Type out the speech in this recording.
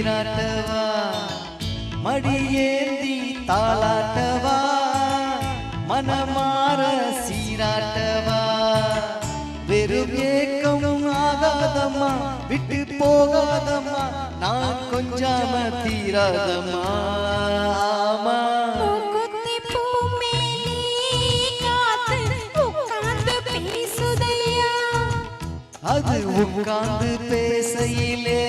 நீராட்டவா மடியேந்தி தாளாட்டவா மனமாற சீராட்டவா வெறும் ஏக்கம் ஆகாதம்மா விட்டு போகாதம்மா நான் கொஞ்சாம தீராதம்மா அது உட்கார்ந்து பேசையிலே